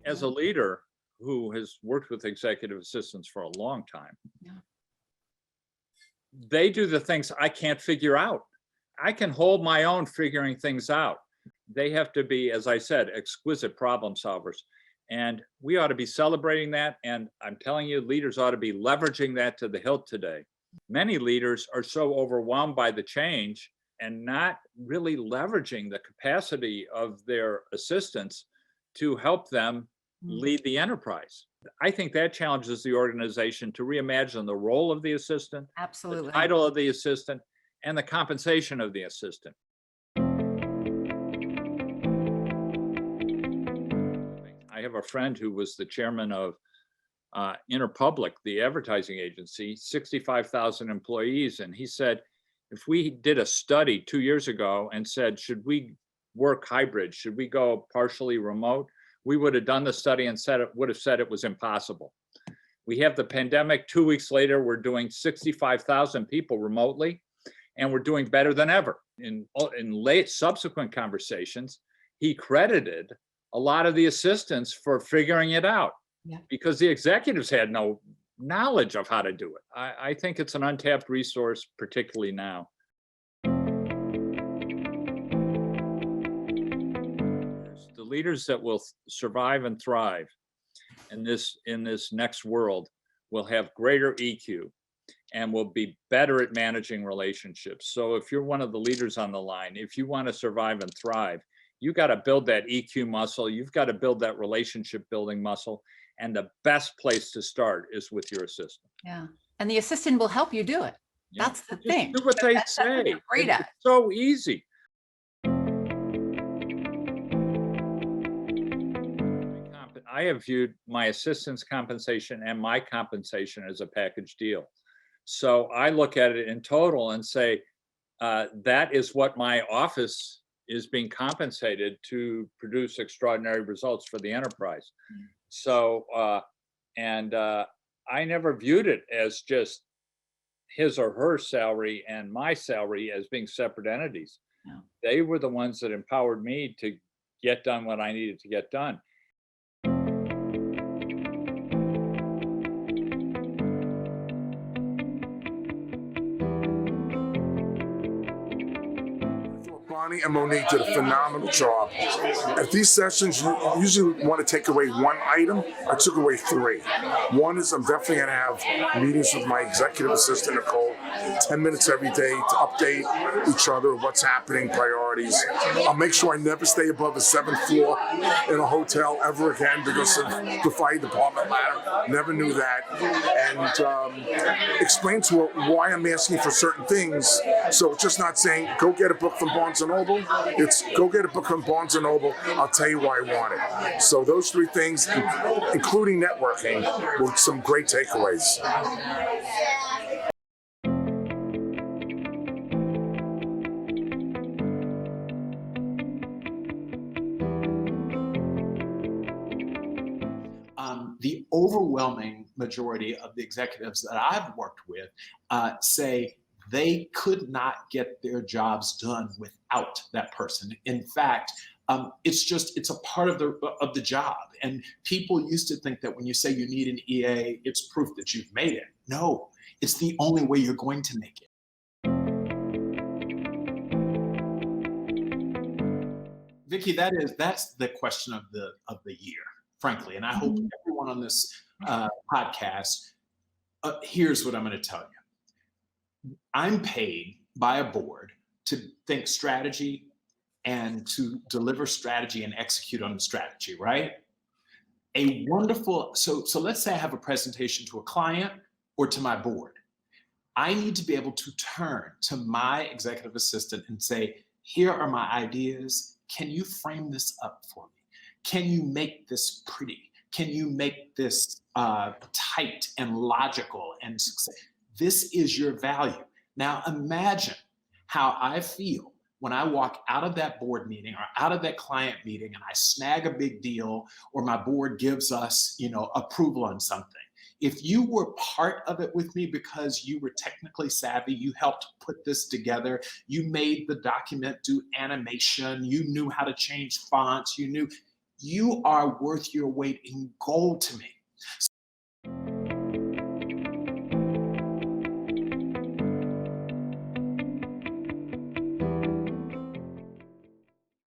As a leader who has worked with executive assistants for a long time, they do the things I can't figure out. I can hold my own figuring things out. They have to be, as I said, exquisite problem solvers. And we ought to be celebrating that. And I'm telling you, leaders ought to be leveraging that to the hilt today. Many leaders are so overwhelmed by the change and not really leveraging the capacity of their assistants to help them lead the enterprise. I think that challenges the organization to reimagine the role of the assistant, Absolutely. the title of the assistant, and the compensation of the assistant. I have a friend who was the chairman of Interpublic, the advertising agency, 65,000 employees. And he said, if we did a study 2 years ago and said, should we work hybrid? Should we go partially remote? We would have done the study and would have said it was impossible. We have the pandemic. 2 weeks later, we're doing 65,000 people remotely, and we're doing better than ever. In late subsequent conversations, he credited a lot of the assistants for figuring it out because the executives had no knowledge of how to do it. I think it's an untapped resource, particularly now. The leaders that will survive and thrive in this next world will have greater EQ and will be better at managing relationships. So if you're one of the leaders on the line, if you want to survive and thrive, you got to build that EQ muscle. You've got to build that relationship building muscle. And the best place to start is with your assistant. Yeah. And the assistant will help you do it. Yeah. That's the thing. Do what they say. That's great at. It's so easy. I have viewed my assistant's compensation and my compensation as a package deal. So I look at it in total and say, that is what my office is being compensated to produce extraordinary results for the enterprise. So, I never viewed it as just his or her salary and my salary as being separate entities. No. They were the ones that empowered me to get done what I needed to get done. Bonnie and Monique did a phenomenal job. At these sessions, you usually want to take away one item. I took away 3. One is I'm definitely going to have meetings with my executive assistant, Nicole, 10 minutes every day to update each other, what's happening, priorities. I'll make sure I never stay above the 7th floor in a hotel ever again because of the fire department ladder. Never knew that. And explain to her why I'm asking for certain things. So it's just not saying, go get a book from Barnes & Noble. It's go get a book from Barnes & Noble. I'll tell you why I want it. So those 3 things, including networking, were some great takeaways. The overwhelming majority of the executives that I've worked with say they could not get their jobs done without that person. In fact, it's a part of the job. And people used to think that when you say you need an EA, it's proof that you've made it. No, it's the only way you're going to make it. Vicki, that's the question of the year, frankly. And I hope everyone on this podcast here's what I'm going to tell you. I'm paid by a board to think strategy and to deliver strategy and execute on the strategy, right? So let's say I have a presentation to a client or to my board. I need to be able to turn to my executive assistant and say, here are my ideas. Can you frame this up for me? Can you make this pretty? Can you make this tight and logical and success? This is your value. Now imagine how I feel when I walk out of that board meeting or out of that client meeting and I snag a big deal or my board gives us, approval on something. If you were part of it with me because you were technically savvy, you helped put this together, you made the document do animation, you knew how to change fonts, You are worth your weight in gold to me.